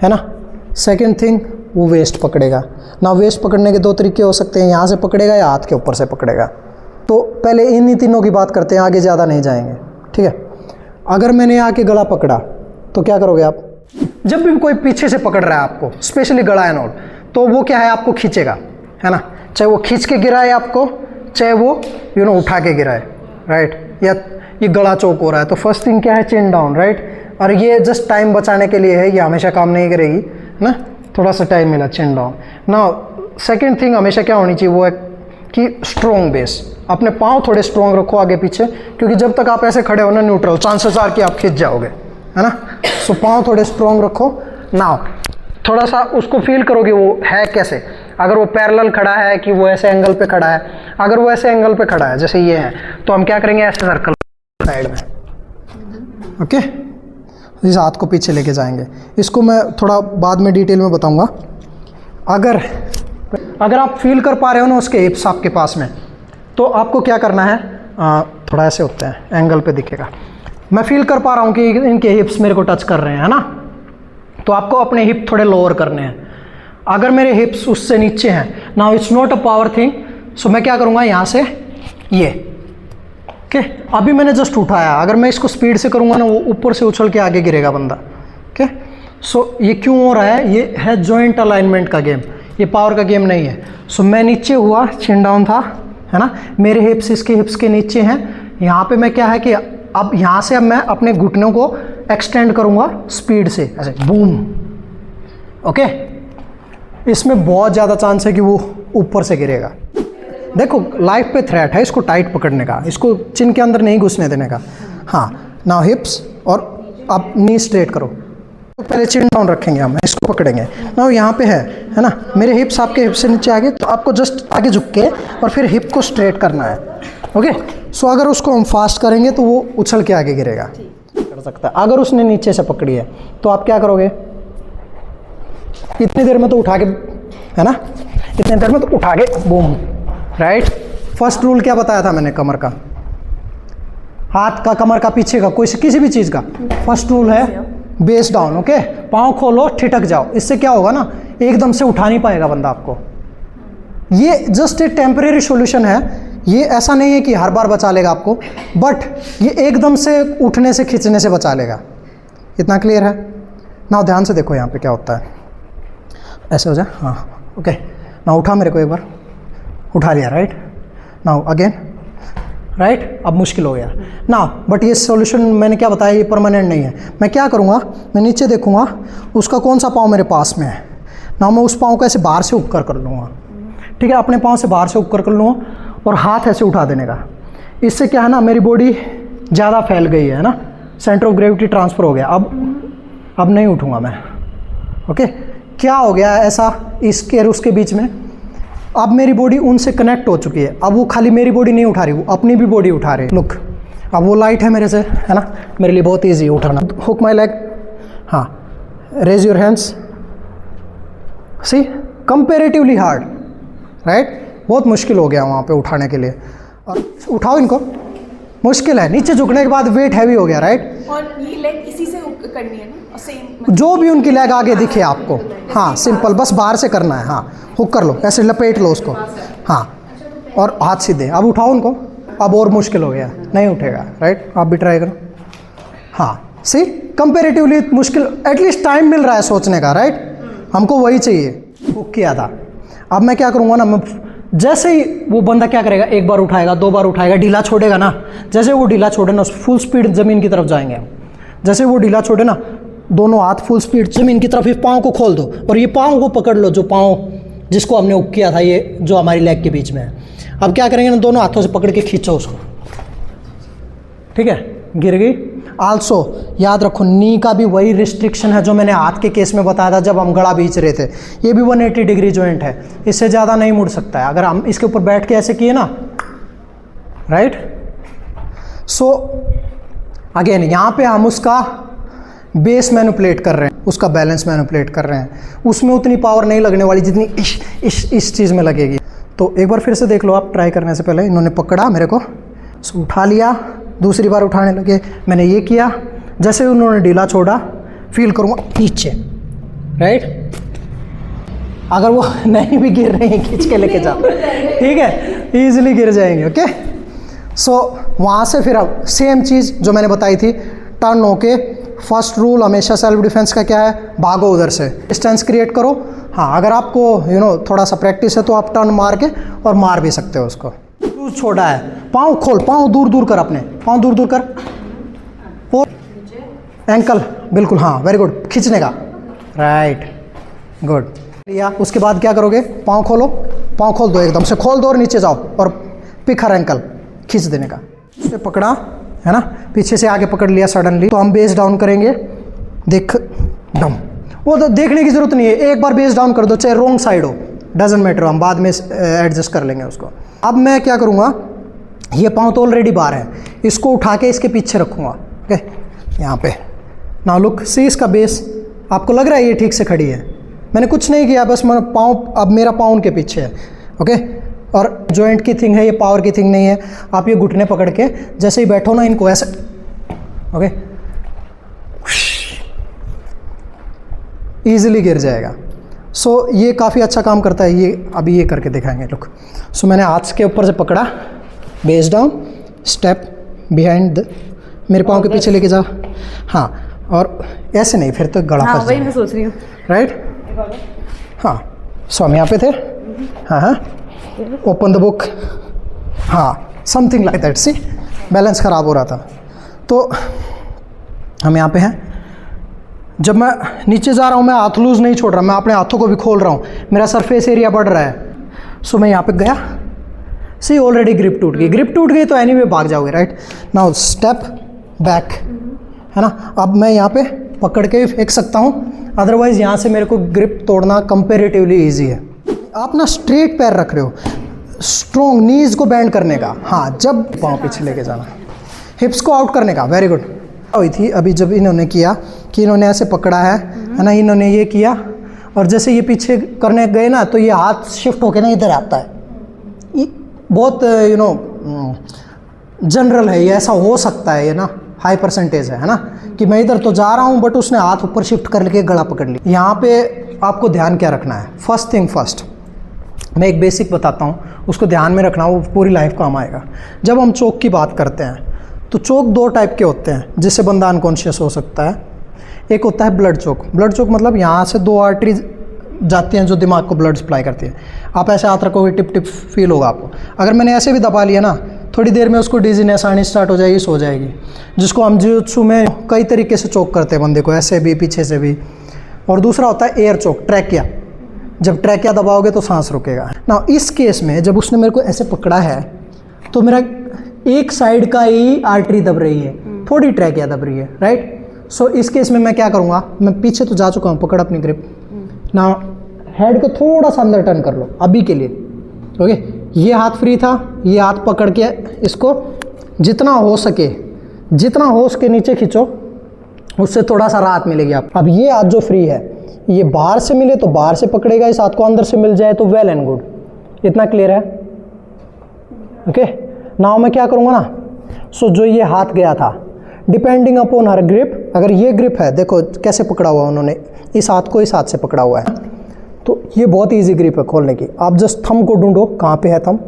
है ना। Second thing, वो वेस्ट पकड़ेगा ना। वेस्ट पकड़ने के दो तरीके हो सकते हैं, यहाँ से पकड़ेगा या हाथ के ऊपर से पकड़ेगा। तो पहले इन्हीं तीनों की बात करते हैं, आगे ज़्यादा नहीं जाएंगे, ठीक है। अगर मैंने आके गला पकड़ा तो क्या करोगे आप? जब भी कोई पीछे से पकड़ रहा है आपको, स्पेशली गला एंड ऑल, तो वो क्या है, आपको खींचेगा, है ना। चाहे वो खींच के गिराए आपको, चाहे वो उठा के गिराए, राइट। या ये गला चौक हो रहा है तो फर्स्ट थिंग क्या है, चिन डाउन, राइट। और ये जस्ट टाइम बचाने के लिए है, ये हमेशा काम नहीं करेगी ना, थोड़ा सा टाइम मिला, चिन डाउन ना। सेकेंड थिंग हमेशा क्या होनी चाहिए, वो है कि स्ट्रॉन्ग बेस। अपने पाँव थोड़े स्ट्रॉन्ग रखो आगे पीछे, क्योंकि जब तक आप ऐसे खड़े हो ना न्यूट्रल, चांसेस आर कि आप खिंच जाओगे, है ना। सो पाँव थोड़े स्ट्रॉन्ग रखो। नाउ थोड़ा सा उसको फील करोगे वो है कैसे, अगर वो पैरेलल खड़ा है कि वो ऐसे एंगल पे खड़ा है। अगर वो ऐसे एंगल पे खड़ा है जैसे ये है, तो हम क्या करेंगे, ऐसे सर्कल साइड में, ओके। इस हाथ को पीछे लेके जाएंगे। इसको मैं थोड़ा बाद में डिटेल में बताऊंगा। अगर आप फील कर पा रहे हो ना उसके हिप्स आपके पास में, तो आपको क्या करना है, थोड़ा ऐसे होते हैं, एंगल पे दिखेगा। मैं फील कर पा रहा हूँ कि इनके हिप्स मेरे को टच कर रहे हैं, है ना। तो आपको अपने हिप थोड़े लोअर करने हैं। अगर मेरे हिप्स उससे नीचे हैं, now it's not a power thing, so मैं क्या करूँगा, यहाँ से ये, ओके। अभी मैंने जस्ट उठाया, अगर मैं इसको स्पीड से करूँगा ना, वो ऊपर से उछल के आगे गिरेगा बंदा, ओके। सो ये क्यों हो रहा है, ये है जॉइंट अलाइनमेंट का गेम, ये पावर का गेम नहीं है। सो मैं नीचे हुआ, चिन डाउन था, है ना, मेरे हिप्स इसके हिप्स के नीचे हैं। यहाँ पे मैं क्या है कि अब यहाँ से अब मैं अपने घुटनों को एक्सटेंड करूँगा स्पीड से, ऐसे बूम, ओके। इसमें बहुत ज़्यादा चांस है कि वो ऊपर से गिरेगा। देखो लाइफ पे थ्रेट है, इसको टाइट पकड़ने का, इसको चिन के अंदर नहीं घुसने देने का। हाँ, नाउ हिप्स, और अब नी स्ट्रेट करो। तो पहले चिन डाउन रखेंगे हम, इसको पकड़ेंगे। नाउ यहाँ पे है ना, मेरे हिप्स आपके हिप से नीचे आ गए, तो आपको जस्ट आगे झुक के और फिर हिप को स्ट्रेट करना है, ओके। सो अगर उसको हम फास्ट करेंगे तो वो उछल के आगे गिरेगा, कर सकता है। अगर उसने नीचे से पकड़ी है तो आप क्या करोगे, इतनी देर में तो उठा के, है ना, इतनी देर में तो उठा के बूम, राइट। फर्स्ट रूल क्या बताया था मैंने, कमर का, हाथ का, कमर का, पीछे का, कोई किसी भी चीज़ का। फर्स्ट रूल है बेस डाउन, ओके। पाँव खोलो, ठिठक जाओ। इससे क्या होगा ना, एकदम से उठा नहीं पाएगा बंदा आपको। ये जस्ट एक टेम्परेरी सॉल्यूशन है, ये ऐसा नहीं है कि हर बार बचा लेगा आपको, बट ये एकदम से उठने से, खींचने से बचा लेगा। इतना क्लियर है ना। ध्यान से देखो यहाँ पे क्या होता है, ऐसे हो जाए, हाँ, ओके। ना उठा मेरे को एक बार, उठा लिया, राइट। Now again, right. अब मुश्किल हो गया ना, बट ये सॉल्यूशन मैंने क्या बताया, ये परमानेंट नहीं है। मैं क्या करूँगा, मैं नीचे देखूँगा उसका कौन सा पाँव मेरे पास में है ना, मैं उस पाँव को ऐसे बाहर से उपकर कर लूँगा, ठीक है। अपने पाँव से बाहर से उपकर कर लूँगा और हाथ ऐसे उठा देने का। इससे क्या है ना, मेरी बॉडी ज़्यादा फैल गई है ना, सेंटर ऑफ ग्रेविटी ट्रांसफ़र हो गया। अब नहीं उठूँगा मैं, ओके। क्या हो गया ऐसा इसके और उसके बीच में, अब मेरी बॉडी उनसे कनेक्ट हो चुकी है। अब वो खाली मेरी बॉडी नहीं उठा रही, वो अपनी भी बॉडी उठा रही है। लुक, अब वो लाइट है मेरे से, है ना, मेरे लिए बहुत ईजी उठाना। हुक माई लेग, हाँ, raise your hands, see, comparatively hard, right. बहुत मुश्किल हो गया वहाँ पे उठाने के लिए। और उठाओ इनको, मुश्किल है। नीचे झुकने के बाद वेट हैवी हो गया, राइट। और ये लेग इसी से करनी है ना, सेम जो भी उनकी लेग आगे दिखे आपको, हाँ, सिंपल, बस बाहर से करना है। हाँ, हुक कर लो, ऐसे लपेट लो उसको, हाँ, और हाथ सीधे। अब उठाओ उनको, अब और मुश्किल हो गया, नहीं उठेगा, राइट। आप भी ट्राई करो, हाँ, सी, कंपेरेटिवली मुश्किल, एटलीस्ट टाइम मिल रहा है सोचने का, राइट। हमको वही चाहिए। हुक किया था। अब मैं क्या करूँगा ना, मैं जैसे ही वो बंदा क्या करेगा, एक बार उठाएगा, दो बार उठाएगा, ढीला छोड़ेगा ना, जैसे वो ढीला छोड़े ना, फुल स्पीड ज़मीन की तरफ जाएंगे हम। जैसे वो ढीला छोड़े ना, दोनों हाथ फुल स्पीड ज़मीन की तरफ, इस पाँव को खोल दो और ये पाँव को पकड़ लो, जो पाँव जिसको हमने हुक किया था, ये जो हमारी लेग के बीच में है। अब क्या करेंगे ना, दोनों हाथों से पकड़ के खींचो उसको, ठीक है, गिर गई। आल्सो याद रखो, नी का भी वही रिस्ट्रिक्शन है जो मैंने हाथ के केस में बताया था जब हम गड़ा बीच रहे थे। ये भी 180 डिग्री जॉइंट है, इससे ज़्यादा नहीं मुड़ सकता है। अगर हम इसके ऊपर बैठ के ऐसे किए ना, राइट। सो अगेन यहाँ पे हम उसका बेस मैनिपुलेट कर रहे हैं, उसका बैलेंस मैनिपुलेट कर रहे हैं। उसमें उतनी पावर नहीं लगने वाली जितनी इस चीज़ में लगेगी। तो एक बार फिर से देख लो आप, ट्राई करने से पहले। इन्होंने पकड़ा मेरे को, उठा लिया, दूसरी बार उठाने लगे, मैंने ये किया, जैसे उन्होंने ढीला छोड़ा, फील करूँगा नीचे, राइट। अगर वो नहीं भी गिर रहे हैं खींच के लेके जाओ, ठीक है, इजीली गिर जाएंगे। ओके, सो वहाँ से फिर अब सेम चीज़ जो मैंने बताई थी, टर्न होके फर्स्ट रूल हमेशा सेल्फ डिफेंस का क्या है, भागो उधर से, डिस्टेंस क्रिएट करो। हाँ, अगर आपको थोड़ा सा प्रैक्टिस है तो आप टर्न मार के और मार भी सकते हो उसको। लूज छोड़ा है, पाँव खोल, पाँव दूर दूर कर, अपने पाँव दूर दूर कर, और एंकल बिल्कुल, हाँ वेरी गुड, खींचने का, राइट, गुड लिया। उसके बाद क्या करोगे, पाँव खोलो, पाँव खोल दो, एकदम से खोल दो और नीचे जाओ और पिक हर एंकल, खींच देने का। उसे पकड़ा है ना, पीछे से आगे पकड़ लिया सडनली, तो हम बेस डाउन करेंगे, देख डम, वो तो देखने की जरूरत नहीं है, एक बार बेस डाउन कर दो, चाहे रोंग साइड हो, डजंट मैटर, हम बाद में एडजस्ट कर लेंगे उसको। अब मैं क्या करूँगा, ये पाँव तो ऑलरेडी बाहर है, इसको उठा के इसके पीछे रखूँगा। ओके, यहाँ पे नाउ लुक, सी इसका बेस, आपको लग रहा है ये ठीक से खड़ी है, मैंने कुछ नहीं किया, बस मेरा पाँव, अब मेरा पाँव उनके पीछे है। ओके, और जॉइंट की थिंग है ये, पावर की थिंग नहीं है। आप ये घुटने पकड़ के जैसे ही बैठो ना, इनको ऐसे, ओके, ईजिली गिर जाएगा। सो ये काफ़ी अच्छा काम करता है ये, अभी ये करके दिखाएंगे लोग। सो मैंने हाथ के ऊपर से पकड़ा, बेस डाउन, स्टेप बिहाइंड, मेरे पाँव के पीछे लेके जाओ, हाँ, और ऐसे नहीं, फिर तो गला फंस वही मैं सोच रही हूँ, राइट। हाँ, सो हम यहाँ पे थे, हाँ हाँ, ओपन द बुक, हाँ, something like that, see balance ख़राब हो रहा था। तो हम यहाँ पे हैं, जब मैं नीचे जा रहा हूँ मैं हाथ लूज नहीं छोड़ रहा, मैं अपने हाथों को भी खोल रहा हूँ, मेरा सरफेस एरिया बढ़ रहा है। सो मैं यहाँ पे गया, सी ऑलरेडी ग्रिप टूट गई, ग्रिप टूट गई तो एनीवे भाग जाओगे, राइट। नाउ स्टेप बैक, है ना, अब मैं यहाँ पे पकड़ के फेंक सकता हूँ, अदरवाइज़ यहाँ से मेरे को ग्रिप तोड़ना कंपेरेटिवली ईजी है। आप ना स्ट्रेट पैर रख रहे हो, स्ट्रॉन्ग नीज को बैंड करने का, हाँ, जब पाँव पीछे लेके जाना, हिप्स को आउट करने का, वेरी गुड। हुई थी अभी जब इन्होंने किया कि इन्होंने ऐसे पकड़ा है ना, इन्होंने ये किया, और जैसे ये पीछे करने गए ना, तो ये हाथ शिफ्ट होके ना इधर आता है। ये बहुत जनरल है, ये ऐसा हो सकता है, ये ना हाई परसेंटेज है ना, कि मैं इधर तो जा रहा हूँ बट उसने हाथ ऊपर शिफ्ट करके गला पकड़ लिया। यहाँ पे आपको ध्यान क्या रखना है, फर्स्ट थिंग फर्स्ट, मैं एक बेसिक बताता हूँ, उसको ध्यान में रखना, वो पूरी लाइफ काम आएगा। जब हम चोक की बात करते हैं तो चोक दो टाइप के होते हैं जिससे बंदा अनकॉन्शियस हो सकता है। एक होता है ब्लड चोक, ब्लड चोक मतलब यहाँ से दो आर्टरी जाती हैं जो दिमाग को ब्लड सप्लाई करती है। आप ऐसे हाथ रखोगे, टिप टिप फील होगा आपको। अगर मैंने ऐसे भी दबा लिया ना, थोड़ी देर में उसको डिजीनेस आनी स्टार्ट हो जाएगी, सो जाएगी, जिसको हम जित्सु में कई तरीके से चोक करते हैं बंदे को, ऐसे भी, पीछे से भी। और दूसरा होता है एयर चोक, ट्रैकिया, जब ट्रैकिया दबाओगे तो सांस रुकेगा ना। इस केस में जब उसने मेरे को ऐसे पकड़ा है तो मेरा एक साइड का ही आर्टरी दब रही है, थोड़ी ट्रैकिया दब रही है, राइट। सो इस केस में मैं क्या करूँगा, मैं पीछे तो जा चुका हूँ, पकड़ अपनी ग्रिप ना, हेड को थोड़ा सा अंदर टर्न कर लो अभी के लिए। ओके, ये हाथ फ्री था, ये हाथ पकड़ के इसको जितना हो सके नीचे खींचो, उससे थोड़ा सा राहत मिलेगी आप। अब ये हाथ जो फ्री है, ये बाहर से मिले तो बाहर से पकड़ेगा, इस हाथ को अंदर से मिल जाए तो वेल एंड गुड। इतना क्लियर है? ओके, नाउ मैं क्या करूँगा ना, सो जो ये हाथ गया था, डिपेंडिंग अपॉन हर ग्रिप, अगर ये ग्रिप है, देखो कैसे पकड़ा हुआ उन्होंने, इस हाथ को इस हाथ से पकड़ा हुआ है, तो ये बहुत इजी ग्रिप है खोलने की। आप जस्ट थंब को ढूंढो, कहाँ पे है thumb,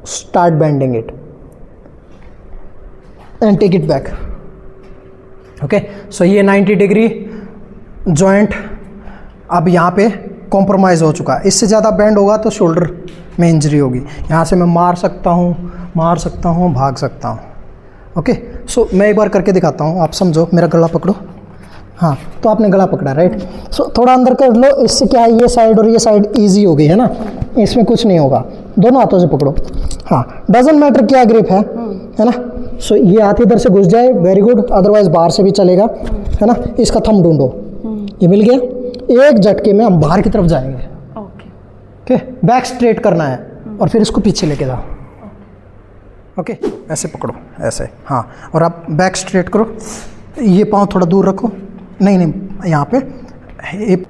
start bending it and take it back. Okay, so ये 90 डिग्री जॉइंट अब यहाँ पे कॉम्प्रोमाइज़ हो चुका है। इससे ज़्यादा बेंड होगा तो शोल्डर में इंजरी होगी। यहाँ से मैं मार सकता हूँ, भाग सकता हूँ। ओके, सो मैं एक बार करके दिखाता हूँ, आप समझो। मेरा गला पकड़ो, हाँ, तो आपने गला पकड़ा, राइट। सो थोड़ा अंदर कर लो, इससे क्या है, ये साइड और ये साइड ईजी हो गई है ना, इसमें कुछ नहीं होगा। दोनों हाथों से पकड़ो, हाँ, डजंट मैटर क्या ग्रिप है ना। सो ये हाथ इधर से घुस जाए, वेरी गुड, अदरवाइज बाहर से भी चलेगा, है ना। इसका थंब ढूंढो, ये मिल गया, एक झटके में हम बाहर की तरफ जाएंगे। ओके, बैक स्ट्रेट करना है और फिर इसको पीछे लेके जाओ। ओके, ऐसे पकड़ो, ऐसे, हाँ, और आप बैक स्ट्रेट करो, ये पाँव थोड़ा दूर रखो, नहीं, यहाँ पे हिप।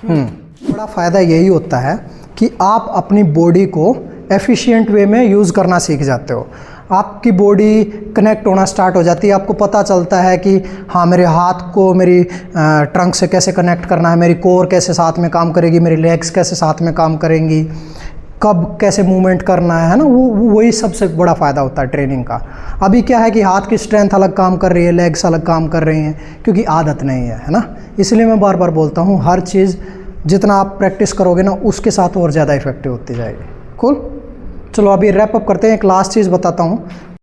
बड़ा फ़ायदा यही होता है कि आप अपनी बॉडी को एफिशिएंट वे में यूज़ करना सीख जाते हो। आपकी बॉडी कनेक्ट होना स्टार्ट हो जाती है। आपको पता चलता है कि हाँ मेरे हाथ को मेरी ट्रंक से कैसे कनेक्ट करना है, मेरी कोर कैसे साथ में काम करेगी, मेरी लेग्स कैसे साथ में काम करेंगी, कब कैसे मूवमेंट करना है ना। वही सबसे बड़ा फ़ायदा होता है ट्रेनिंग का। अभी क्या है कि हाथ की स्ट्रेंथ अलग काम कर रही है, लेग्स अलग काम कर रही हैं, क्योंकि आदत नहीं है ना। इसलिए मैं बार बार बोलता हूँ हर चीज़ जितना आप प्रैक्टिस करोगे ना उसके साथ और ज़्यादा इफेक्टिव होती जाएगी। कूल, चलो अभी रैप अप करते हैं। एक लास्ट चीज़ बताता हूँ।